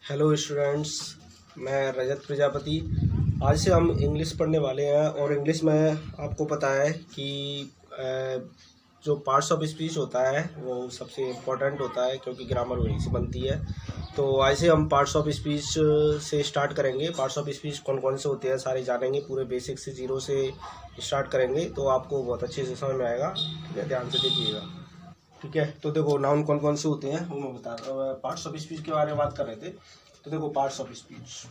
Hello students, मैं रजत प्रजापति। आज से हम इंग्लिश पढ़ने वाले हैं और इंग्लिश में आपको पता है कि जो पार्ट्स ऑफ स्पीच होता है वो सबसे इम्पोर्टेंट होता है क्योंकि ग्रामर वहीं से बनती है। तो आज से हम पार्ट्स ऑफ स्पीच से स्टार्ट करेंगे। पार्ट्स ऑफ स्पीच कौन कौन से होते हैं सारे जानेंगे, पूरे बेसिक से जीरो से स्टार्ट करेंगे तो आपको बहुत अच्छे से समझ में आएगा। ठीक है, ध्यान से देखिएगा। ठीक है, तो देखो नाउन कौन कौन से होते हैं वो मैं बता रहा हूँ। पार्ट्स ऑफ स्पीच के बारे में बात कर रहे थे, तो देखो parts of speech.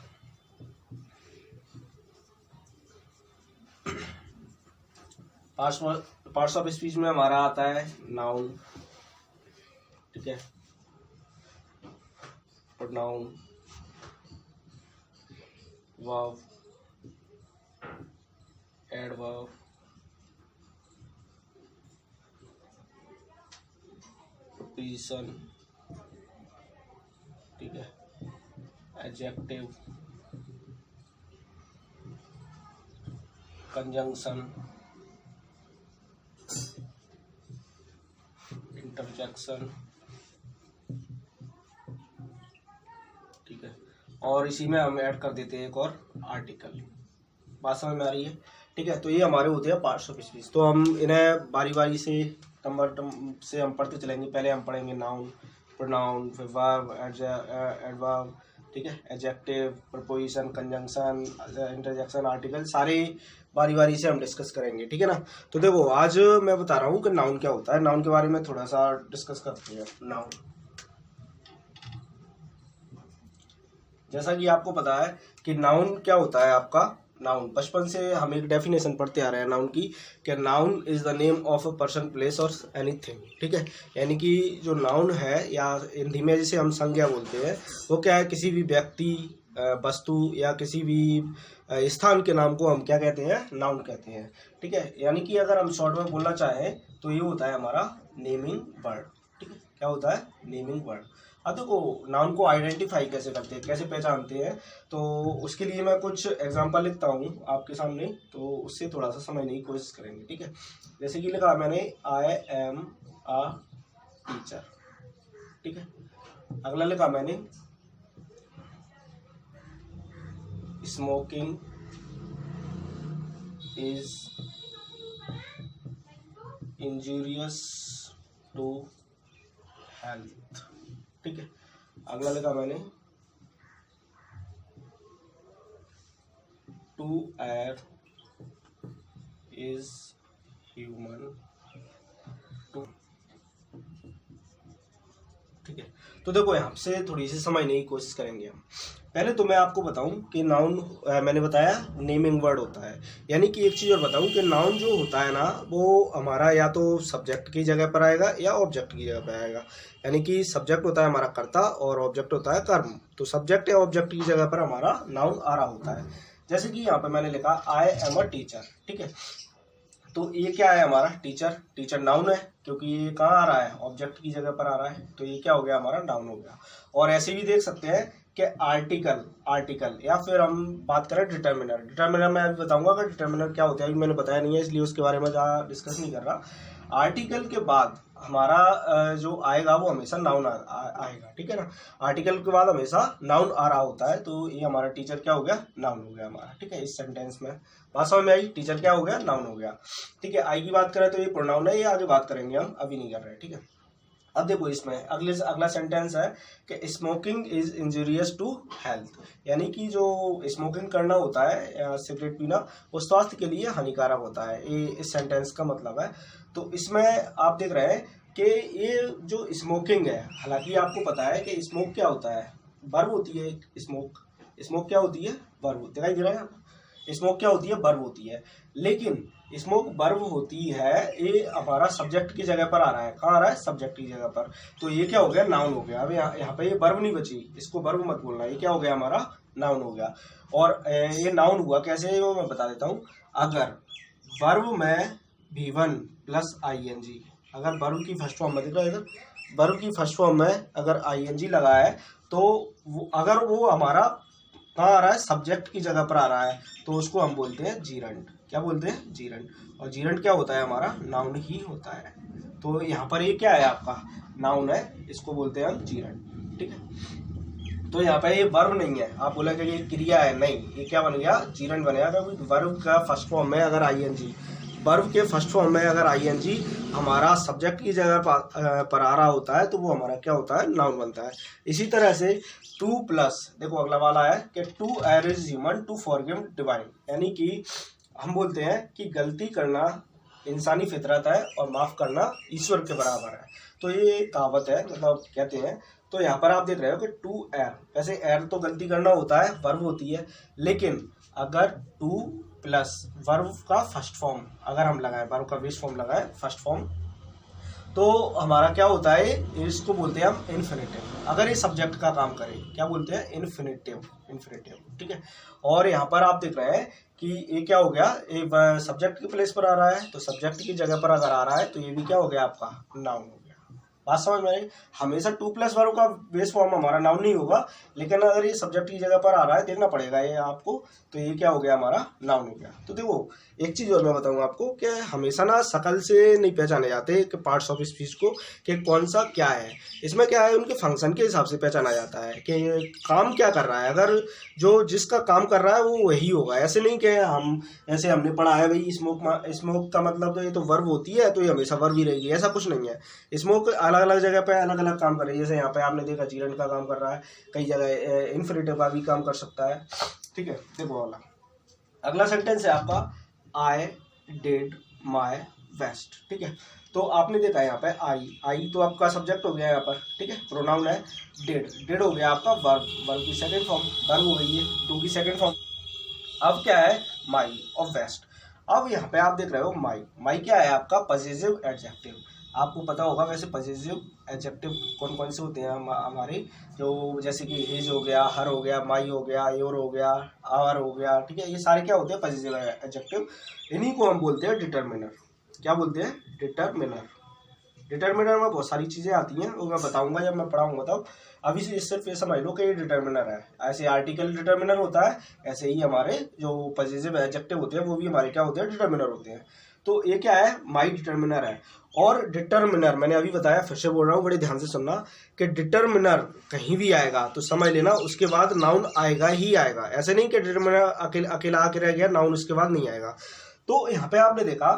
Parts of speech में हमारा आता है नाउन, ठीक है, प्रोनाउन, वर्ब, एडवर्ब, प्रीपोजिशन, ठीक है, एडजेक्टिव, कंजंक्शन, इंटरजेक्शन, ठीक है, और इसी में हम ऐड कर देते हैं एक और आर्टिकल। बात समझ में आ रही है? ठीक है, तो ये हमारे होते हैं पार्ट्स ऑफ स्पीच। तो हम इन्हें बारी बारी से टर्म से हम पढ़ते चलेंगे। पहले हम पढ़ेंगे नाउन, प्रोनाउन, फिर वर्ब, एडवर्ब, ठीक है, adjective, preposition, conjunction, interjection, article, सारे बारी बारी से हम डिस्कस करेंगे। ठीक है ना। तो देखो आज मैं बता रहा हूँ कि नाउन क्या होता है। नाउन के बारे में थोड़ा सा डिस्कस करते हैं। नाउन, जैसा कि आपको पता है कि नाउन क्या होता है आपका। नाउन बचपन से हम एक डेफिनेशन पढ़ते आ रहे हैं नाउन की, कि noun is the name of a person, place और एनीथिंग। ठीक है, यानी कि जो नाउन है या हिंदी में जिसे हम संज्ञा बोलते हैं, वो क्या है, किसी भी व्यक्ति, वस्तु या किसी भी स्थान के नाम को हम क्या कहते हैं, नाउन कहते हैं। ठीक है, यानी कि अगर हम शॉर्ट में बोलना चाहें तो ये होता है हमारा नेमिंग वर्ड। ठीक है, क्या होता है, नेमिंग वर्ड। अब देखो नाउन को आइडेंटिफाई कैसे करते हैं, कैसे पहचानते हैं, तो उसके लिए मैं कुछ एग्जांपल लिखता हूँ आपके सामने, तो उससे थोड़ा सा समझने की कोशिश करेंगे। ठीक है, जैसे कि लिखा मैंने आई एम अ टीचर। ठीक है, अगला लिखा मैंने smoking is injurious to health. ठीक है, अगला लिखा मैंने to err is human to. ठीक है, तो देखो यहाँ से थोड़ी सी समझने की कोशिश करेंगे हम। पहले तो मैं आपको बताऊं कि नाउन मैंने बताया नेमिंग वर्ड होता है, यानी कि एक चीज़ और बताऊं कि नाउन जो होता है ना, वो हमारा या तो सब्जेक्ट की जगह पर आएगा या ऑब्जेक्ट की जगह पर आएगा। यानी कि सब्जेक्ट होता है हमारा कर्ता और ऑब्जेक्ट होता है कर्म। तो सब्जेक्ट या ऑब्जेक्ट की जगह पर हमारा नाउन आ रहा होता है। जैसे कि यहाँ पर मैंने लिखा आई एम अ टीचर। ठीक है, तो ये क्या है हमारा, टीचर। टीचर नाउन है क्योंकि ये कहाँ आ रहा है, ऑब्जेक्ट की जगह पर आ रहा है, तो ये क्या हो गया, हमारा नाउन हो गया। और ऐसे भी देख सकते हैं कि आर्टिकल या फिर हम बात करें डिटर्मिनर। डिटर्मिनर मैं अभी बताऊंगा कि डिटर्मिनर क्या होता है, अभी मैंने बताया नहीं है इसलिए उसके बारे में ज़्यादा डिस्कस नहीं कर रहा। आर्टिकल के बाद हमारा जो आएगा वो हमेशा नाउन आएगा। ठीक है ना, आर्टिकल के बाद हमेशा नाउन आ रहा होता है। तो ये हमारा टीचर क्या हो गया, नाउन हो गया हमारा। ठीक है, इस सेंटेंस में बात समझ में आई, टीचर क्या हो गया, नाउन हो गया। ठीक है, आई की बात करें तो ये प्रोनाउन है, ये आगे बात करेंगे हम, अभी नहीं कर रहे। ठीक है, अब देखो इसमें अगला सेंटेंस है कि smoking is injurious to health, यानी कि जो स्मोकिंग करना होता है या सिगरेट पीना वो स्वास्थ्य के लिए हानिकारक होता है। ये इस सेंटेंस का मतलब है। तो इसमें आप देख रहे हैं कि ये जो स्मोकिंग है, हालांकि आपको पता है कि स्मोक क्या होता है, वर्ब होती है। स्मोक क्या होती है, वर्ब। दिखाई दे रहा है आपको, स्मोक क्या होती है, वर्ब होती है। लेकिन स्मोक वर्ब होती है, ये हमारा सब्जेक्ट की जगह पर आ रहा है। कहाँ आ रहा है, सब्जेक्ट की जगह पर। तो ये क्या हो गया, नाउन हो गया। अब यहाँ पे ये वर्ब नहीं बची, इसको वर्ब मत बोलना, ये क्या हो गया, हमारा नाउन हो गया। और ये नाउन हुआ कैसे, वो मैं बता देता हूँ। अगर वर्ब में V1 प्लस ING, अगर वर्ब की फर्स्ट फॉर्म में, देख रहा है इधर, वर्ब की फर्स्ट फॉर्म में अगर ING लगा है तो अगर वो हमारा कहाँ आ रहा है, सब्जेक्ट की जगह पर आ रहा है, तो उसको हम बोलते हैं जीरंड। क्या बोलते हैं, जीरंड। और जीरंड क्या होता है, हमारा नाउन ही होता है। तो यहाँ पर ये क्या है, आपका नाउन है, इसको बोलते हैं हम जीरंड। ठीक है, तो यहाँ पे ये वर्ब नहीं है, आप बोलेंगे ये क्रिया है, नहीं, ये क्या बन गया, जीरंड बनेगा, क्योंकि वर्ब का फर्स्ट फॉर्म में अगर आईएनजी, वर्ब के फर्स्ट फॉर्म में अगर आईएनजी हमारा सब्जेक्ट की जगह पर आ रहा होता है तो वो हमारा क्या होता है, नाउन बनता है। इसी तरह से टू प्लस, देखो अगला वाला है कि to err is human to forgive divine, यानी कि हम बोलते हैं कि गलती करना इंसानी फितरत है और माफ़ करना ईश्वर के बराबर है। तो ये कहावत है, मतलब कहते हैं। तो यहाँ पर आप देख रहे हो कि टू एयर, वैसे एयर तो गलती करना होता है, वर्ब होती है, लेकिन अगर टू प्लस वर्ब का फर्स्ट फॉर्म अगर हम लगाएं, वर्ब का बेस फॉर्म लगाएं फर्स्ट फॉर्म, तो हमारा क्या होता है, इसको बोलते हैं हम इन्फिनेटिव। अगर ये सब्जेक्ट का काम करे, क्या बोलते हैं, इन्फिनेटिव, इन्फिनेटिव, ठीक है। और यहाँ पर आप देख रहे हैं कि ये क्या हो गया, एक सब्जेक्ट की प्लेस पर आ रहा है, तो सब्जेक्ट की जगह पर अगर आ रहा है तो ये भी क्या हो गया आपका, नाउन हो गया। बात समझ में आई। हमेशा टू प्लस वर्ब का बेस फॉर्म हमारा नाउन नहीं होगा, लेकिन अगर ये सब्जेक्ट की जगह पर आ रहा है, देखना पड़ेगा ये आपको, तो ये क्या हो गया, हमारा नाउन हो गया। तो देखो एक चीज़ और मैं बताऊंगा आपको कि हमेशा ना शकल से नहीं पहचाने जाते कि पार्ट्स ऑफ स्पीच को, कि कौन सा क्या है। इसमें क्या है, उनके फंक्शन के हिसाब से पहचाना जाता है कि ये काम क्या कर रहा है। अगर जो जिसका काम कर रहा है वो वही होगा, ऐसे नहीं कि हम ऐसे हमने पढ़ा है भाई स्मोक का मतलब तो ये तो वर्ब होती है तो ये हमेशा वर्ब ही रहेगी, ऐसा कुछ नहीं है। स्मोक अलग अलग जगह पे अलग अलग काम कर रही है, जैसे यहाँ पे आपने देखा जीरन का काम कर रहा है, कई जगह इन्फिनेटिव का भी काम कर सकता है, ठीक है। देखो वाला अगला सेंटेंस है आपका, आई डिड माई बेस्ट, ठीक है। तो आपने देखा यहाँ पे आई तो आपका सब्जेक्ट हो गया यहाँ पर, ठीक है, प्रोनाउन है। डिड हो गया आपका वर्ब, वर्ब की सेकंड फॉर्म, वर्ब हो गई है, टू की सेकंड फॉर्म। अब क्या है, माई और बेस्ट। अब यहाँ पे आप देख रहे हो माई क्या है आपका, पजेसिव एडजेक्टिव। आपको पता होगा वैसे पजेसिव एडजेक्टिव कौन कौन से होते हैं हमारे, जो जैसे कि हिज हो गया, हर हो गया, माई हो गया, योर हो गया, आवर हो गया, ठीक है, ये सारे क्या होते हैं, पजेसिव एडजेक्टिव। इन्हीं को हम बोलते हैं डिटर्मिनर। क्या बोलते हैं, डिटर्मिनर। डिटर्मिनर में बहुत सारी चीज़ें आती हैं, वो मैं बताऊंगा जब मैं पढ़ाऊंगा तब। अभी से सिर्फ ये समझ लो कि ये डिटर्मिनर है। ऐसे आर्टिकल डिटर्मिनर होता है, ऐसे ही हमारे जो पजेसिव एडजेक्टिव होते हैं वो भी हमारे क्या होते हैं, डिटर्मिनर होते हैं। तो ये क्या है, माई डिटर्मिनर है। और डिटर्मिनर मैंने अभी बताया, फिर से बोल रहा हूँ, बड़े ध्यान से सुनना, कि डिटर्मिनर कहीं भी आएगा तो समझ लेना उसके बाद नाउन आएगा ही आएगा। ऐसे नहीं कि डिटर्मिनर अकेला आके रह गया, नाउन उसके बाद नहीं आएगा। तो यहाँ पे आपने देखा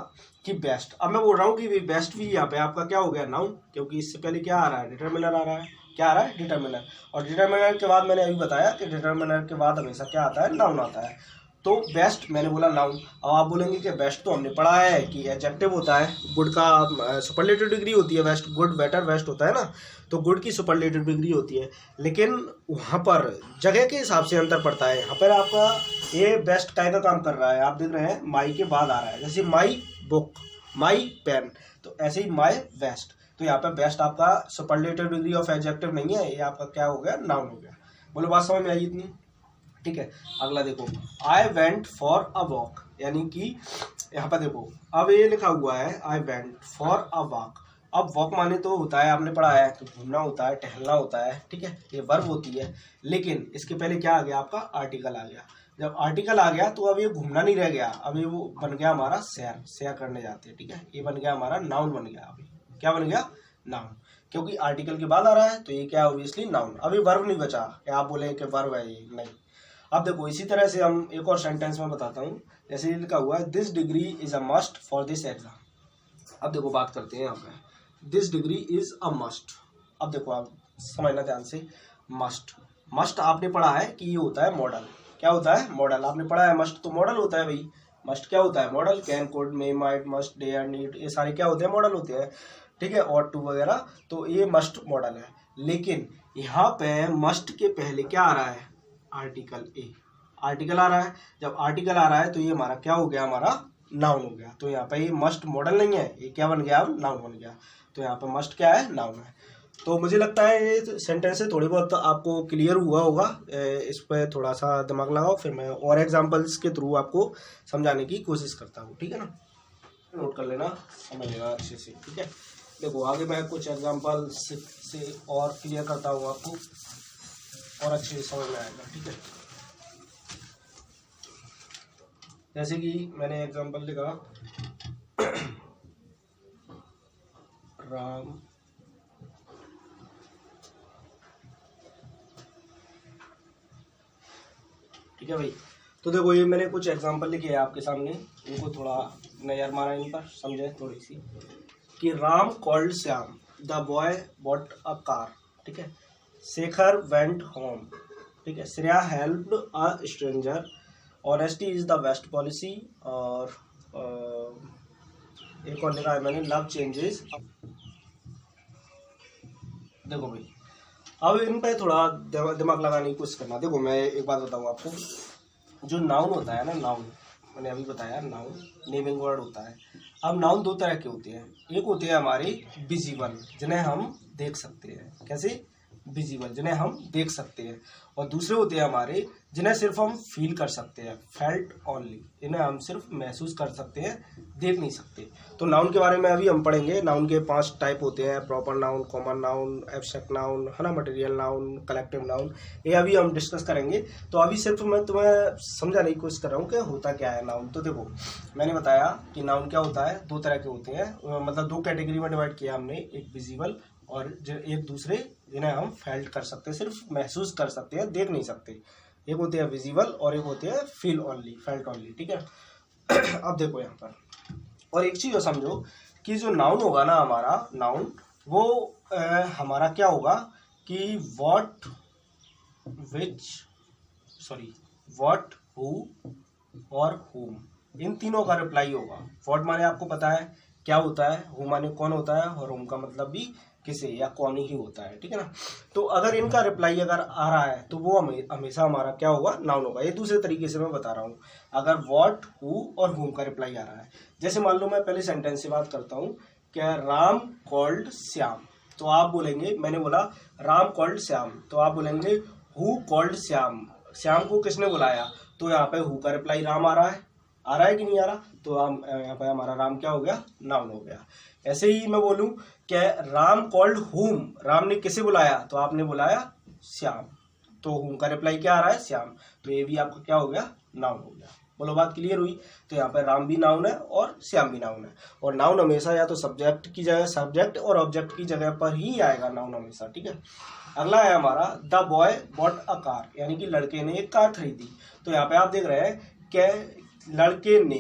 कि बेस्ट, अब मैं बोल रहा हूँ कि बेस्ट भी यहाँ पे आपका क्या हो गया, नाउन, क्योंकि इससे पहले क्या आ रहा है, डिटर्मिनर आ रहा है। क्या आ रहा है, डिटर्मिनर। और डिटर्मिनर के बाद मैंने अभी बताया कि डिटर्मिनर के बाद हमेशा क्या आता है, नाउन आता है। तो बेस्ट मैंने बोला नाउन। अब आप बोलेंगे कि बेस्ट तो हमने पढ़ा है कि एडजेक्टिव होता है, गुड का सुपरलेटिव डिग्री होती है, बेस्ट, गुड, बेटर, बेस्ट होता है ना, तो गुड की सुपरलेटिव डिग्री होती है। लेकिन वहाँ पर जगह के हिसाब से अंतर पड़ता है। यहाँ पर आपका ये बेस्ट काय का काम कर रहा है, आप देख रहे हैं माई के बाद आ रहा है, जैसे माई बुक, माई पेन, तो ऐसे ही माई बेस्ट। तो यहाँ पे बेस्ट आपका सुपरलेटिव डिग्री ऑफ एडजेक्टिव नहीं है, ये आपका क्या हो गया, नाउन हो गया। बोलो बात समझ में आई इतनी, ठीक है। अगला देखो, I went for a walk, यानी कि यहाँ पर देखो अब ये लिखा हुआ है I went for a walk. अब वॉक माने तो होता है, आपने पढ़ा है, तो घूमना होता है, टहलना होता है, ठीक है, ये वर्ब होती है। लेकिन इसके पहले क्या आ गया आपका, आर्टिकल आ गया। जब आर्टिकल आ गया तो अब ये घूमना नहीं रह गया, अब ये वो बन गया हमारा सैर करने जाते हैं, ठीक है, ये बन गया हमारा नाउन बन गया। अभी क्या बन गया, नाउन, क्योंकि आर्टिकल के बाद आ रहा है तो ये क्या, ऑब्वियसली नाउन। अभी वर्ब नहीं बचा कि आप बोले कि वर्ब है ये, नहीं। अब देखो इसी तरह से हम एक और सेंटेंस में बताता हूँ, जैसे लिखा हुआ है this degree is a must for this exam. अब देखो बात करते हैं यहाँ पे, this degree is a must. अब देखो आप समझना ध्यान से, मस्ट, मस्ट आपने पढ़ा है कि ये होता है मॉडल। क्या होता है, मॉडल, आपने पढ़ा है, मस्ट तो मॉडल होता है भाई। मस्ट क्या होता है, modal, can, could, may, might, must, dare, need, ये सारे क्या होते हैं, मॉडल होते हैं, ठीक है, और टू वगैरह, तो ये मस्ट मॉडल है। लेकिन यहाँ पे मस्ट के पहले क्या आ रहा है, आर्टिकल ए, आर्टिकल आ रहा है। जब आर्टिकल आ रहा है तो ये हमारा क्या हो गया, हमारा नाउन हो गया। तो यहाँ पे ये मस्ट मॉडल नहीं है, ये क्या बन गया, नाउन बन गया। तो यहाँ पे मस्ट क्या है, नाउन है। तो मुझे लगता है ये सेंटेंस से थोड़ी बहुत आपको क्लियर हुआ होगा, इस पर थोड़ा सा दिमाग लगाओ, फिर मैं और एग्जांपल्स के थ्रू आपको समझाने की कोशिश करता हूँ, ठीक है ना, नोट कर लेना, समझ लेना अच्छे से, ठीक है। देखो आगे मैं कुछ एग्जांपल्स से और क्लियर करता हूँ आपको, और अच्छे से समझ में आएगा, ठीक है। जैसे कि मैंने एग्जांपल लिखा, राम ठीक है भाई। तो देखो ये मैंने कुछ एग्जांपल लिखे हैं आपके सामने, इनको थोड़ा नजर मारा इन पर, समझे थोड़ी सी। कि Ram called Shyam, the boy bought a car, ठीक है। शेखर वेंट होम, ठीक है। Shreya helped a stranger, honesty is the best policy, और एक और लिखा है मैंने, लव चेंजेस। देखो भाई अब इन पे थोड़ा दिमाग लगाने की कोशिश करना। देखो मैं एक बात बताऊँ आपको, जो नाउन होता है ना, नाउन मैंने अभी बताया, नाउन नेमिंग वर्ड होता है। अब नाउन दो तरह के होते हैं, एक होते हैं हमारे विजिबल, जिन्हें हम देख सकते हैं, कैसे विजिबल, जिन्हें हम देख सकते हैं, और दूसरे होते हैं हमारे जिन्हें सिर्फ हम फील कर सकते हैं, फेल्ट ओनली, इन्हें हम सिर्फ महसूस कर सकते हैं, देख नहीं सकते। तो नाउन के बारे में अभी हम पढ़ेंगे। नाउन के 5 टाइप होते हैं, proper noun, common noun, abstract noun, है ना, मटेरियल नाउन, कलेक्टिव नाउन, ये अभी हम डिस्कस करेंगे। तो अभी सिर्फ मैं तुम्हें समझाने की कोशिश कर रहा हूँ कि होता क्या है नाउन। तो देखो मैंने बताया कि नाउन क्या होता है, 2 तरह के होते हैं, मतलब 2 कैटेगरी में डिवाइड किया हमने, एक विजिबल और एक दूसरे जिन्हें हम फेल्ट कर सकते हैं, सिर्फ महसूस कर सकते हैं, देख नहीं सकते। एक होते हैं विजिबल और एक होते हैं फील ओनली, फेल्ट ओनली, ठीक है। अब देखो यहाँ पर और एक चीज समझो कि जो नाउन होगा ना हमारा, नाउन वो हमारा क्या होगा कि what, which, sorry what, who और whom, इन तीनों का रिप्लाई होगा। व्हाट माने आपको पता है क्या होता है, हु माने कौन होता है, और whom का मतलब भी किसे या कौन ही होता है, ठीक है ना। तो अगर इनका रिप्लाई अगर आ रहा है तो वो हमेशा हमारा क्या होगा, नाउन होगा। ये दूसरे तरीके से मैं बता रहा हूँ, अगर व्हाट, हु और whom का रिप्लाई आ रहा है, जैसे मान लो मैं पहले सेंटेंस से बात करता हूँ, क्या राम कॉल्ड श्याम, तो आप बोलेंगे, मैंने बोला राम कॉल्ड श्याम, तो आप बोलेंगे हु कॉल्ड श्याम, श्याम को किसने बुलाया, तो यहाँ पे हु का रिप्लाई राम आ रहा है कि नहीं आ रहा, तो यहाँ पे हमारा राम क्या हो गया, नाउन हो गया। ऐसे ही मैं बोलूं क्या राम कॉल्ड हुम, राम ने किसे बुलाया, तो आपने बुलाया श्याम, तो हुम का रिप्लाई क्या आ रहा है, श्याम, तो ये भी आपका क्या हो गया, नाउन हो गया। बोलो बात क्लियर हुई। तो यहाँ पे राम भी नाउन है और श्याम भी नाउन है, और नाउन हमेशा या तो सब्जेक्ट की जगह, सब्जेक्ट और ऑब्जेक्ट की जगह पर ही आएगा नाउन हमेशा, ठीक है। अगला है हमारा the boy bought a car, यानी कि लड़के ने एक कार खरीदी। तो यहाँ पे आप देख रहे हैं कि लड़के ने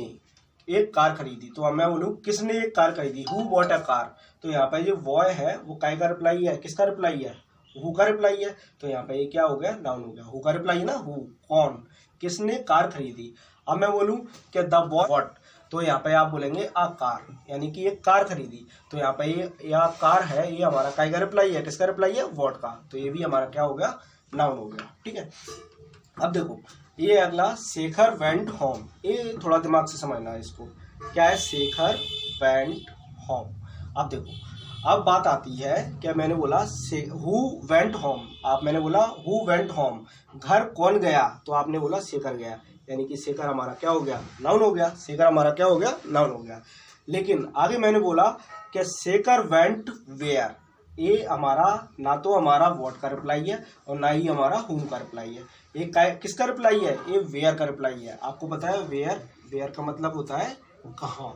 एक कार खरीदी, तो अब मैं बोलूँ किसने एक कार खरीदी, हु बॉट अ कार, तो यहाँ पे जो बॉय है वो काय का रिप्लाई है, किसका रिप्लाई है, हु का रिप्लाई है, तो यहाँ पे ये क्या हो गया, नाउन हो गया। हु का रिप्लाई है ना, हु, कौन, किसने कार खरीदी। अब मैं बोलूँ कि द बॉय बॉट, तो यहाँ पे आप बोलेंगे अ कार, यानी कि एक कार खरीदी, तो यहाँ पे ये या कार है, ये हमारा काय का रिप्लाई है, किसका रिप्लाई है, वॉट का, तो ये भी हमारा क्या हो गया, नाउन हो गया, ठीक है। अब देखो ये अगला शेखर वेंट होम, ये थोड़ा दिमाग से समझना है इसको, क्या है शेखर वेंट होम। अब देखो अब बात आती है, क्या मैंने बोला हु वेंट होम, आप मैंने बोला हु वेंट होम, घर कौन गया, तो आपने बोला शेखर गया, यानी कि शेखर हमारा क्या हो गया, नाउन हो गया, शेखर हमारा क्या हो गया, नाउन हो गया। लेकिन आगे मैंने बोला कि शेखर वेंट वेयर, ये हमारा ना तो हमारा व्हाट का रिप्लाई है और ना ही हमारा हुम का रिप्लाई है, ये किसका रिप्लाई है, ये वेयर का रिप्लाई है। आपको पता है वेयर, वेयर का मतलब होता है कहाँ,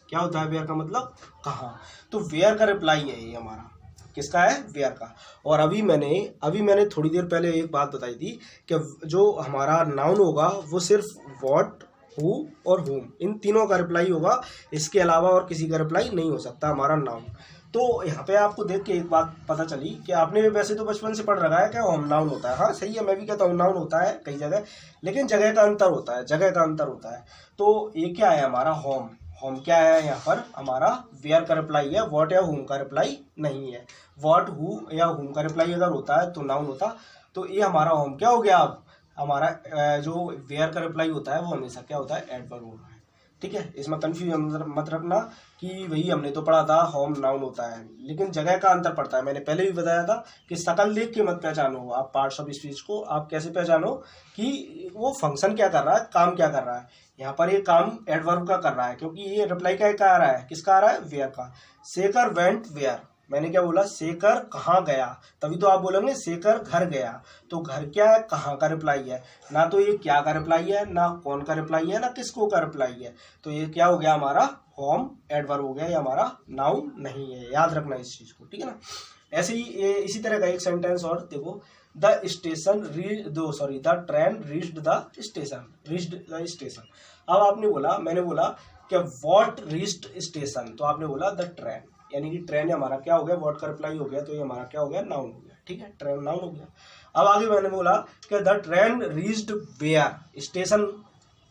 क्या होता है वेयर का मतलब, कहाँ, तो वेयर का रिप्लाई है ये हमारा, किसका है, वेयर का। और अभी मैंने थोड़ी देर पहले एक बात बताई थी कि जो हमारा नाउन होगा वो सिर्फ व्हाट, हु और हुम, इन तीनों का रिप्लाई होगा, इसके अलावा और किसी का रिप्लाई नहीं हो सकता हमारा नाउन। तो यहाँ पे आपको देख के एक बात पता चली कि आपने वैसे तो बचपन से पढ़ रखा है क्या होम नाउन होता है, हाँ सही है, मैं भी कहता हूँ नाउन होता है कई जगह, लेकिन जगह का अंतर होता है, जगह का अंतर होता है। तो ये क्या है हमारा होम, होम क्या है, यहाँ पर हमारा वेयर का रिप्लाई है, व्हाट या हुम का रिप्लाई नहीं है। व्हाट, हु या हुम का रिप्लाई अगर होता है तो नाउन होता, तो ये हमारा होम क्या हो गया। अब हमारा जो वेयर का रिप्लाई होता है वो हमेशा क्या होता है, एडवर्ब होता है, ठीक है। इसमें कंफ्यूजन मत रखना कि वही हमने तो पढ़ा था होम नाउन होता है, लेकिन जगह का अंतर पड़ता है। मैंने पहले भी बताया था कि शकल देख के मत पहचानो आप पार्ट्स ऑफ स्पीच को, आप कैसे पहचानो कि वो फंक्शन क्या कर रहा है, काम क्या कर रहा है। यहाँ पर ये काम एडवर्ब का कर रहा है, क्योंकि ये रिप्लाई क्या आ रहा है, किसका आ रहा है, वेयर का। शेखर वेंट वेयर, मैंने क्या बोला, शेखर कहाँ गया, तभी तो आप बोलेंगे शेखर घर गया, तो घर क्या है, कहाँ का रिप्लाई है, ना तो ये क्या का रिप्लाई है, ना कौन का रिप्लाई है, ना किसको का रिप्लाई है, तो ये क्या हो गया हमारा होम एडवर्ब हो गया, ये हमारा नाउन नहीं है, याद रखना इस चीज को, ठीक है ना। ऐसे ही इसी तरह का एक सेंटेंस और देखो, the train reached the station. अब आपने बोला, मैंने बोला कि व्हाट रीच्ड स्टेशन, तो आपने बोला द ट्रेन, यानी कि ट्रेन हमारा क्या हो गया, व्हाट का रिप्लाई हो गया, तो ये हमारा क्या हो गया, नाउन हो गया। ठीक है, ट्रेन नाउन हो गया। अब आगे मैंने बोला कि the train reached where station.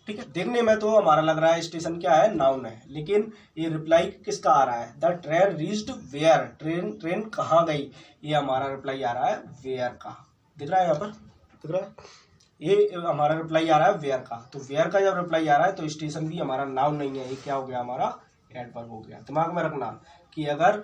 ठीक है, देखने में तो हमारा लग रहा है स्टेशन क्या है, नाउन है, लेकिन ये रिप्लाई किसका आ रहा है, the train reached where, train कहाँ गई, ये हमारा रिप्लाई आ रहा है वेयर का। दिख रहा है यहाँ पर, दिख रहा है, ये हमारा रिप्लाई आ रहा है वेयर का। तो वेयर का जब रिप्लाई आ रहा है तो स्टेशन भी हमारा नाउन नहीं है, ये क्या हो गया, हमारा एडवर्ब हो गया। दिमाग में रखना कि अगर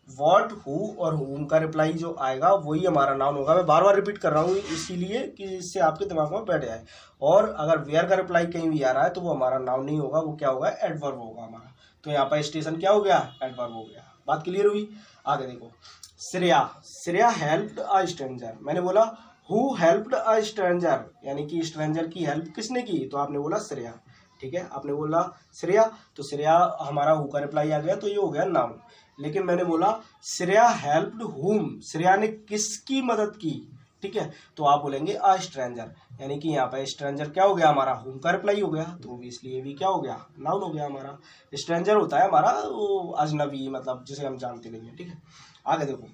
व्हाट, हु और हुम का रिप्लाई जो आएगा वही हमारा नाउन होगा। मैं बार बार रिपीट कर रहा हूँ इसीलिए कि इससे आपके दिमाग में बैठ जाए। और अगर वेयर का रिप्लाई कहीं भी आ रहा है तो वो हमारा नाउन नहीं होगा, वो क्या होगा, एडवर्ब होगा हमारा। तो यहाँ पर स्टेशन क्या हो गया, एडवर्ब हो गया। बात क्लियर हुई। आगे देखो, श्रेया हेल्प्ड अ स्ट्रेंजर। मैंने बोला हु हेल्प्ड अ स्ट्रेंजर, यानी कि स्ट्रेंजर की हेल्प किसने की, तो आपने बोला श्रेया। ठीक है, आपने बोला श्रेया, तो श्रेया हमारा हु का रिप्लाई आ गया, तो ये हो गया नाउन। लेकिन मैंने बोला श्रेया हेल्प्ड हुम, श्रेया ने किसकी मदद की। ठीक है, तो आप बोलेंगे अ स्ट्रेंजर, यानी कि यहाँ पे स्ट्रेंजर क्या हो गया, हमारा हुम का रिप्लाई हो गया, तो इसलिए भी क्या हो गया, नाउन हो गया हमारा। स्ट्रेंजर होता है हमारा वो अजनबी, मतलब जिसे हम जानते नहीं है। ठीक है, आगे देखो,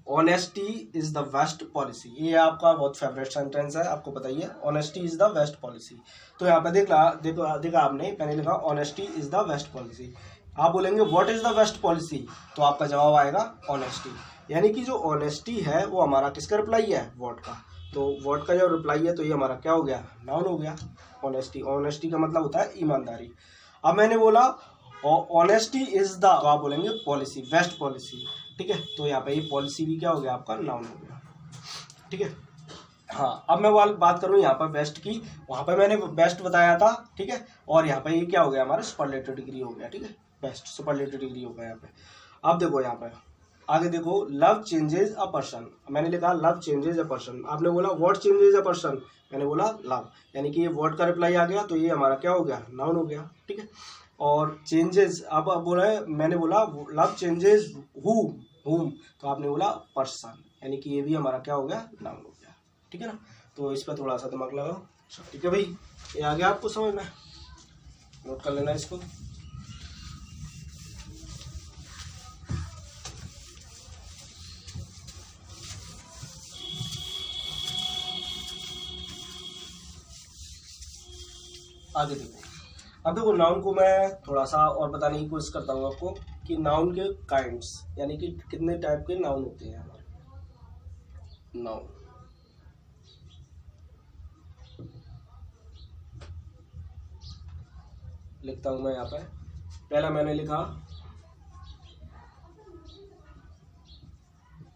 honesty is the best policy. ये आपका बहुत फेवरेट सेंटेंस है, आपको पता ही है, honesty is the best policy. तो यहाँ पे देखा आपने, मैंने लिखा honesty is the best policy. आप बोलेंगे what is the best policy, तो आपका जवाब आएगा ऑनेस्टी। यानी कि जो ऑनेस्टी है वो हमारा किसका रिप्लाई है, व्हाट का। तो व्हाट का जो रिप्लाई है तो ये हमारा क्या हो गया, नाउन हो गया। ऑनेस्टी का मतलब होता है ईमानदारी। अब मैंने बोला ऑनेस्टी इज द, तो आप बोलेंगे पॉलिसी, बेस्ट पॉलिसी। ठीक है, तो यहाँ पे ये पॉलिसी भी क्या हो गया, आपका नाउन हो गया। ठीक है, हाँ, अब मैं बात करूँ यहाँ पर बेस्ट की, वहाँ पर मैंने बेस्ट बताया था। ठीक है, और यहाँ पे ये क्या हो गया, हमारा सुपरलेटिव डिग्री हो गया। ठीक है, बेस्ट सुपरलेटिव डिग्री हो गया यहाँ पे। अब देखो यहाँ पे आगे देखो, लव चेंजेज अ पर्सन। मैंने लिखा लव चेंजेज अ पर्सन, आपने बोला व्हाट चेंजेज अ पर्सन, मैंने बोला लव, यानी कि ये व्हाट का रिप्लाई आ गया, तो ये हमारा क्या हो गया, नाउन हो गया। ठीक है, और चेंजेस अब बोला है, मैंने बोला लव चेंजेस हुम, तो आपने बोला पर्सन, यानी कि ये भी हमारा क्या हो गया, नाउन हो गया। ठीक है ना, तो इस पर थोड़ा सा दिमाग लगाओ। ठीक है भाई, ये आ गया आपको समझ में, नोट कर लेना इसको। आगे देखो, अब देखो नाउन को मैं थोड़ा सा और बताने की कोशिश करता हूँ आपको कि नाउन के काइंड्स, यानी कि कितने टाइप के नाउन होते हैं हमारे। नाउन लिखता हूँ मैं यहाँ पे, पहला मैंने लिखा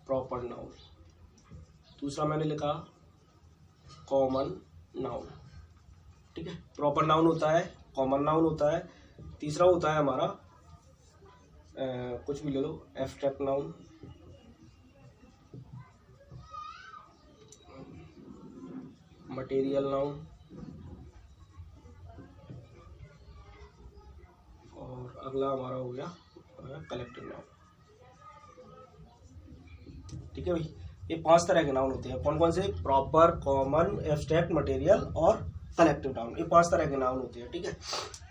प्रॉपर नाउन, दूसरा मैंने लिखा कॉमन नाउन। ठीक है, प्रॉपर नाउन होता है, कॉमन नाउन होता है, तीसरा होता है हमारा कुछ भी ले लो, एब्स्ट्रैक्ट नाउन, मटेरियल नाउन, और अगला हमारा हो गया कलेक्टिव नाउन। ठीक है भाई, ये 5 तरह के नाउन होते हैं। कौन कौन से, प्रॉपर, कॉमन, एब्स्ट्रैक्ट, मटेरियल और कलेक्टिव नाउन, ये 5 तरह के नाउन होते हैं। ठीक है,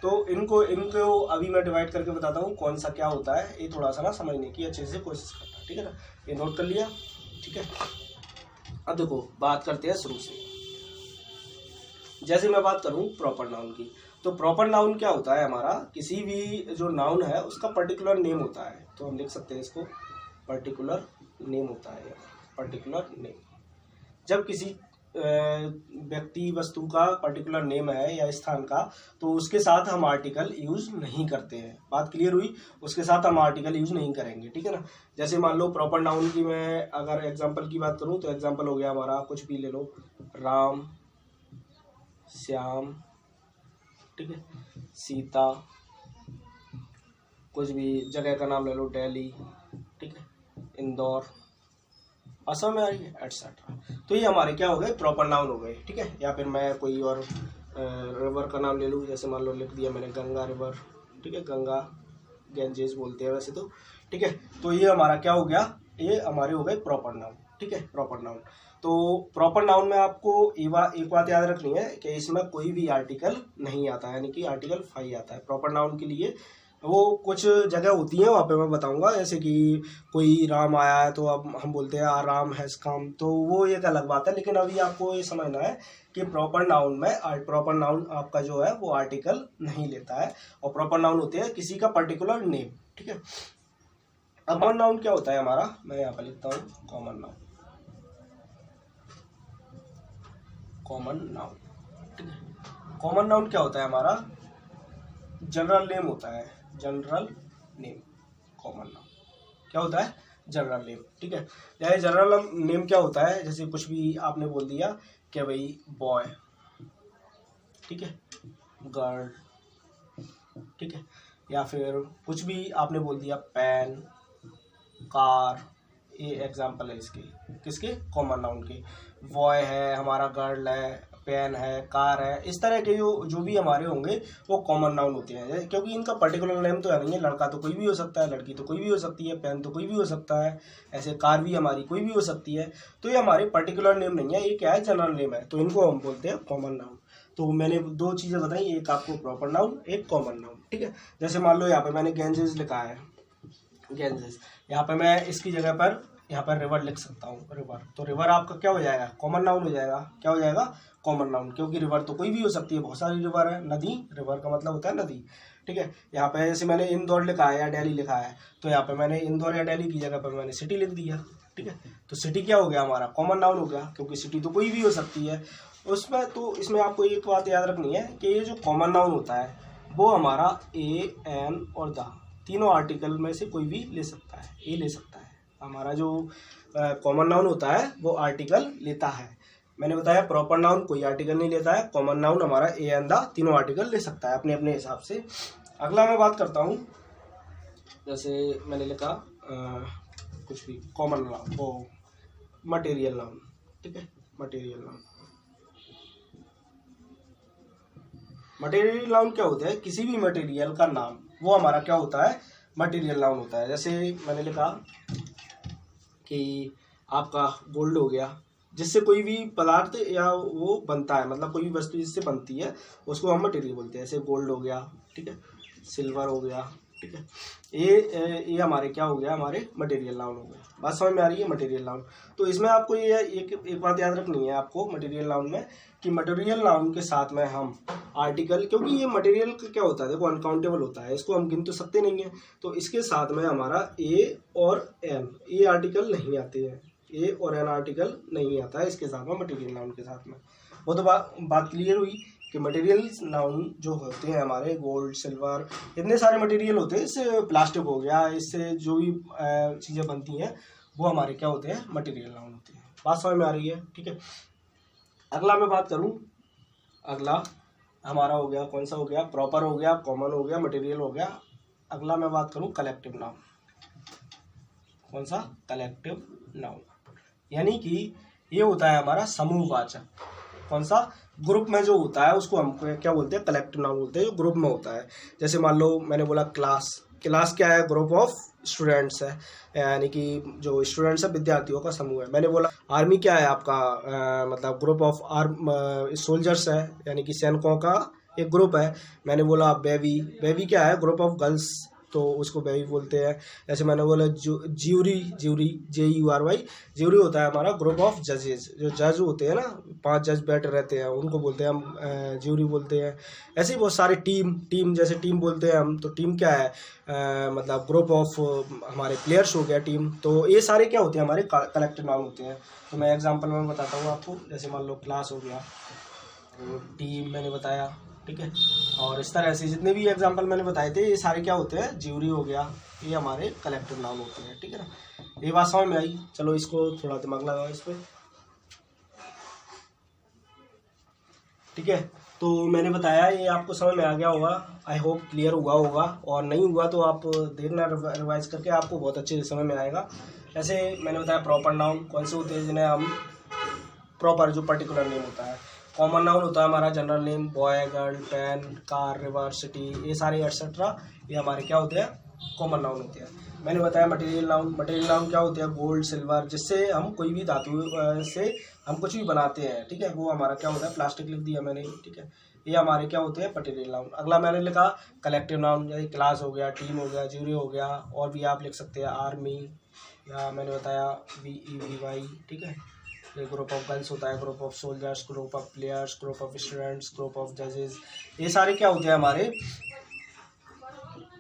तो इनको अभी मैं डिवाइड करके बताता हूँ कौन सा क्या होता है, ये थोड़ा सा ना समझने की अच्छे से कोशिश करता है। ठीक है ना, ये नोट कर लिया। ठीक है, अब देखो बात करते हैं शुरू से। जैसे मैं बात करूँ प्रॉपर नाउन की, तो प्रॉपर नाउन क्या होता है, हमारा किसी भी जो नाउन है उसका पर्टिकुलर नेम होता है। तो हम लिख सकते हैं इसको, पर्टिकुलर नेम होता है, पर्टिकुलर नेम। जब किसी व्यक्ति वस्तु का पर्टिकुलर नेम है या स्थान का, तो उसके साथ हम आर्टिकल यूज नहीं करते हैं। बात क्लियर हुई, उसके साथ हम आर्टिकल यूज नहीं करेंगे। ठीक है ना, जैसे मान लो प्रॉपर नाउन की मैं अगर एग्जांपल की बात करूं, तो एग्जांपल हो गया हमारा, कुछ भी ले लो, राम, श्याम, ठीक है, सीता, कुछ भी जगह का नाम ले लो, दिल्ली, ठीक है, इंदौर, असम में आ रही है, एटसेट्रा। तो ये हमारे क्या हो गए, प्रॉपर नाउन हो गए। ठीक है, या फिर मैं कोई और रिवर का नाम ले लूँ, जैसे मान लो लिख दिया मैंने गंगा रिवर। ठीक है, गंगा, गंजेस बोलते हैं वैसे तो। ठीक है, तो ये हमारा क्या हो गया, ये हमारे हो गए प्रॉपर नाउन। ठीक है, प्रॉपर नाउन। तो प्रॉपर नाउन में आपको एक बात याद रखनी है कि इसमें कोई भी आर्टिकल नहीं आता है, यानी कि आर्टिकल 5 आता है प्रॉपर नाउन के लिए। वो कुछ जगह होती है वहाँ पे मैं बताऊंगा, जैसे कि कोई राम आया है तो अब हम बोलते हैं आ राम हैज कम, तो वो एक अलग बात है। लेकिन अभी आपको ये समझना है कि प्रॉपर नाउन में प्रॉपर नाउन आपका जो है वो आर्टिकल नहीं लेता है, और प्रॉपर नाउन होते हैं किसी का पर्टिकुलर नेम, ठीक है। अब कॉमन नाउन क्या होता है हमारा, मैं यहाँ पर लिखता हूँ कॉमन नाउन, कॉमन नाउन, ठीक है। कॉमन नाउन क्या होता है हमारा, जनरल नेम होता है, जनरल नेम। कॉमन नाउन क्या होता है, जनरल नेम, ठीक है। जैसे जनरल नेम क्या होता है, जैसे कुछ भी आपने बोल दिया कि भाई बॉय, ठीक है, गर्ल, ठीक है, या फिर कुछ भी आपने बोल दिया पेन, कार, ये एग्जाम्पल है इसके, किसके, कॉमन नाउन के। बॉय है हमारा, गर्ल है, पेन है, कार है, इस तरह के जो भी हमारे होंगे वो कॉमन नाउन होते हैं, क्योंकि इनका पर्टिकुलर नेम तो है नहीं है। लड़का तो कोई भी हो सकता है, लड़की तो कोई भी हो सकती है, पेन तो कोई भी हो सकता है, ऐसे कार भी हमारी कोई भी हो सकती है। तो ये हमारे पर्टिकुलर नेम नहीं है, ये क्या है, जनरल नेम है, तो इनको हम बोलते हैं कॉमन नाउन। तो मैंने दो चीज़ें बताई, एक आपको प्रॉपर नाउन, एक कॉमन नाउन, ठीक है। जैसे मान लो यहाँ पे मैंने गेंजेस लिखा है, गेंजेस, यहाँ पे मैं इसकी जगह पर यहाँ पर रिवर लिख सकता हूँ, रिवर, तो रिवर आपका क्या हो जाएगा, कॉमन नाउन हो जाएगा। क्या हो जाएगा, कॉमन नाउन, क्योंकि रिवर तो कोई भी हो सकती है, बहुत सारी रिवर है। नदी, रिवर का मतलब होता है नदी, ठीक है। यहाँ पे जैसे मैंने इंदौर लिखा है या दिल्ली लिखा है, तो यहाँ पे मैंने इंदौर या दिल्ली की जगह पर मैंने सिटी लिख दिया, ठीक है। तो सिटी क्या हो गया हमारा, कॉमन नाउन हो गया, क्योंकि सिटी तो कोई भी हो सकती है उसमें। तो इसमें आपको एक बात याद रखनी है कि ये जो कॉमन नाउन होता है वो हमारा ए, एन और द तीनों आर्टिकल में से कोई भी ले सकता है, ए ले सकता है। हमारा जो कॉमन नाउन होता है वो आर्टिकल लेता है। मैंने बताया प्रॉपर नाउन कोई आर्टिकल नहीं लेता है, कॉमन नाउन हमारा ए एंड द तीनों आर्टिकल ले सकता है अपने अपने हिसाब से। अगला मैं बात करता हूँ, जैसे मैंने लिखा कुछ भी कॉमन नाउन, वो मटेरियल नाउन, ठीक है, मटेरियल नाउन। मटेरियल नाउन क्या होता है, किसी भी मटेरियल का नाम, वो हमारा क्या होता है, मटेरियल नाउन होता है। जैसे मैंने लिखा कि आपका गोल्ड हो गया, जिससे कोई भी पदार्थ या वो बनता है, मतलब कोई भी वस्तु जिससे बनती है उसको हम मटेरियल बोलते हैं। जैसे गोल्ड हो गया, ठीक है, सिल्वर हो गया, ठीक है, ये हमारे क्या हो गया, हमारे मटेरियल नाउन हो गए। बात समझ में आ रही है, मटेरियल नाउन। तो इसमें आपको ये एक बात याद रखनी है आपको मटेरियल नाउन में, कि मटेरियल नाउन के साथ में हम आर्टिकल, क्योंकि ये मटेरियल क्या होता है, देखो अनकाउंटेबल होता है, इसको हम गिन तो सकते नहीं है, तो इसके साथ में हमारा ए और एन, ये आर्टिकल नहीं आते हैं, ए और एन आर्टिकल नहीं आता है इसके साथ में, मटेरियल नाउन के साथ में। वो तो बात क्लियर हुई कि मटेरियल नाउन जो होते हैं हमारे, गोल्ड, सिल्वर, इतने सारे मटेरियल होते हैं, इससे प्लास्टिक हो गया, इससे जो भी चीज़ें बनती हैं वो हमारे क्या होते हैं, मटेरियल नाउन होते हैं। बात समझ में आ रही है, ठीक है। अगला मैं बात करूं, अगला हमारा हो गया, कौन सा हो गया, प्रॉपर हो गया, कॉमन हो गया, मटेरियल हो गया। अगला मैं बात करूं कलेक्टिव नाउन, कौन सा, कलेक्टिव नाउन, यानी कि ये होता है हमारा समूहवाचक। कौन सा, ग्रुप में जो होता है उसको हम क्या बोलते हैं, कलेक्टिव नाउन बोलते हैं, जो ग्रुप में होता है। जैसे मान लो मैंने बोला क्लास, क्लास क्या है, ग्रुप ऑफ स्टूडेंट्स है, यानी कि जो स्टूडेंट्स है विद्यार्थियों का समूह है। मैंने बोला आर्मी क्या है आपका, मतलब ग्रुप ऑफ सोल्जर्स है, यानी कि सैनिकों का एक ग्रुप है। मैंने बोला बेबी, बेबी क्या है, ग्रुप ऑफ गर्ल्स, तो उसको बेबी बोलते हैं। जैसे मैंने बोला ज्यूरी, ज्यूरी JURY, ज्यूरी होता है हमारा ग्रुप ऑफ जजेस, जो जज होते हैं ना, 5 जज बैठे रहते हैं, उनको बोलते हैं हम ज्यूरी बोलते हैं। ऐसे ही बहुत सारे टीम, जैसे टीम बोलते हैं हम, तो टीम क्या है, मतलब ग्रुप ऑफ हमारे प्लेयर्स हो गया टीम। तो ये सारे क्या होते हैं, हमारे कलेक्टिव नाउन होते हैं। तो मैं एग्जाम्पल में बताता हूँ आपको, जैसे मान लो क्लास हो गया, टीम मैंने बताया, ठीक है, और इस तरह से जितने भी एग्जांपल मैंने बताए थे ये सारे क्या होते हैं, ज्यूरी हो गया, ये हमारे कलेक्टिव नाउन होते हैं, ठीक है ना। ये बात समझ में आई, चलो इसको थोड़ा दिमाग लगाओ इस पर, ठीक है। तो मैंने बताया, ये आपको समझ में आ गया होगा, आई होप क्लियर हुआ होगा, और नहीं हुआ तो आप देखना रिवाइज करके, आपको बहुत अच्छे से समझ में आएगा। ऐसे मैंने बताया प्रॉपर नाउन कौन से होते हैं, जिन्हें हम प्रॉपर जो पर्टिकुलर नेम होता है। कॉमन नाउन होता है हमारा general name, boy, girl, pen, car, river, city, ये सारे एक्सेट्रा, ये हमारे क्या होते हैं, कॉमन नाउन होते हैं। मैंने बताया मटेरियल नाउन, मटेरियल नाउन क्या होते हैं, गोल्ड, सिल्वर, जिससे हम कोई भी धातु से हम कुछ भी बनाते हैं, ठीक है, वो हमारा क्या होता है, प्लास्टिक लिख दिया मैंने, ठीक है, ये हमारे क्या होते हैं, मटेरियल नाउन। अगला मैंने लिखा कलेक्टिव नाउन, जैसे क्लास हो गया, टीम हो गया, जूरी हो गया, और भी आप लिख सकते हैं आर्मी, या मैंने बताया VEVY, ठीक है। ये ग्रुप ऑफ गर्ल्स होता है, group of soldiers, group of players, group of students, group of जजेस, ये सारे क्या होते हैं, हमारे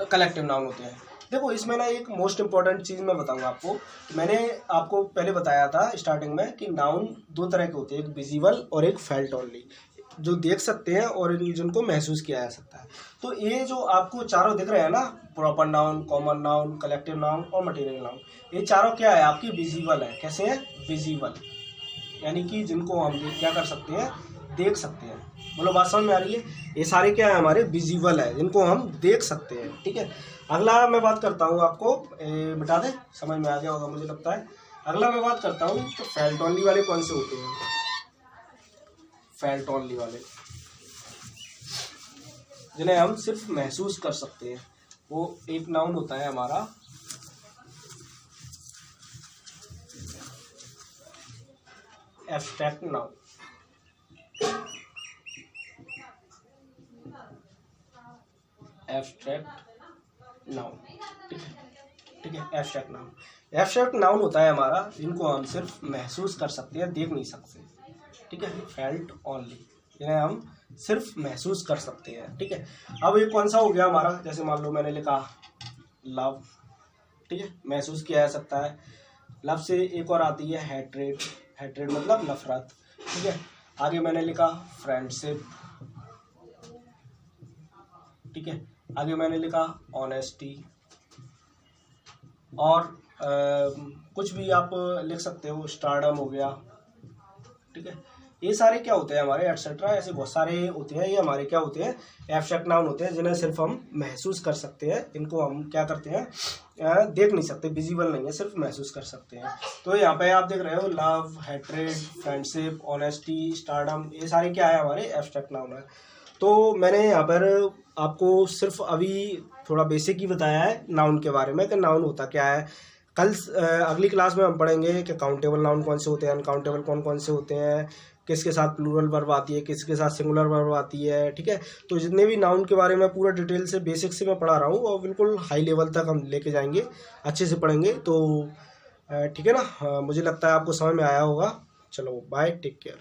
कलेक्टिव नाउन होते हैं। देखो इसमें ना एक मोस्ट इंपॉर्टेंट चीज़ मैं बताऊंगा आपको। मैंने आपको पहले बताया था स्टार्टिंग में कि नाउन दो तरह के होते हैं, एक विजिबल और एक फेल्ट ओनली, जो देख सकते हैं और जिनको महसूस किया जा सकता है। तो ये जो आपको चारों दिख रहे हैं ना, proper noun, common noun, collective noun और मटेरियल नाउन, ये चारों क्या है, आपकी विजिबल है। कैसे है, विजिबल, यानी कि जिनको हम क्या कर सकते हैं, देख सकते हैं। बोलो बात समझ में आ रही है। ये सारे क्या है, हमारे विजिबल है, जिनको हम देख सकते हैं, ठीक है। अगला मैं बात करता हूँ, आपको बता दें, समझ में आ गया होगा मुझे लगता है। अगला मैं बात करता हूँ तो फेल्ट ओनली वाले कौन से होते हैं। फेल्ट ओनली वाले जिन्हें हम सिर्फ महसूस कर सकते हैं, वो एक नाउन होता है हमारा एब्स्ट्रैक्ट नाउन। एब्स्ट्रैक्ट नाउन, ठीक है, ठीक है, एब्स्ट्रैक्ट नाउन। एब्स्ट्रैक्ट नाउन होता है हमारा जिनको हम सिर्फ महसूस कर सकते हैं, देख नहीं सकते, ठीक है। फेल्ट ओनली, जिन्हें हम सिर्फ महसूस कर सकते हैं, ठीक है। अब ये कौन सा हो गया हमारा, जैसे मान लो मैंने लिखा लव, ठीक है, महसूस किया जा सकता है। लव से एक और आती है हैट्रेड, हैट्रेड मतलब नफरत, ठीक है। आगे मैंने लिखा फ्रेंडशिप, ठीक है। आगे मैंने लिखा ऑनेस्टी, और कुछ भी आप लिख सकते हो, स्टारडम हो गया, ठीक है। ये सारे क्या होते हैं हमारे, एटसेट्रा, ऐसे बहुत सारे होते हैं। ये हमारे क्या होते हैं, एब्स्ट्रैक्ट नाउन होते हैं, जिन्हें सिर्फ हम महसूस कर सकते हैं। इनको हम क्या करते हैं, देख नहीं सकते, विजिबल नहीं है, सिर्फ महसूस कर सकते हैं। तो यहाँ पे आप देख रहे हो love, hatred, friendship, honesty, stardom, ये सारे क्या है, हमारे एब्स्ट्रैक्ट नाउन है। तो मैंने यहाँ पर आपको सिर्फ अभी थोड़ा बेसिक ही बताया है नाउन के बारे में कि नाउन होता क्या है। कल अगली क्लास में हम पढ़ेंगे कि काउंटेबल नाउन कौन से होते हैं, अनकाउंटेबल कौन कौन से होते हैं, किसके साथ प्लूरल वर्ब आती है, किसके साथ सिंगुलर वर्ब आती है, ठीक है। तो जितने भी नाउन के बारे में पूरा डिटेल से बेसिक से मैं पढ़ा रहा हूँ और बिल्कुल हाई लेवल तक हम लेके जाएंगे, अच्छे से पढ़ेंगे। तो ठीक है ना, मुझे लगता है आपको समझ में आया होगा। चलो बाय, टेक केयर।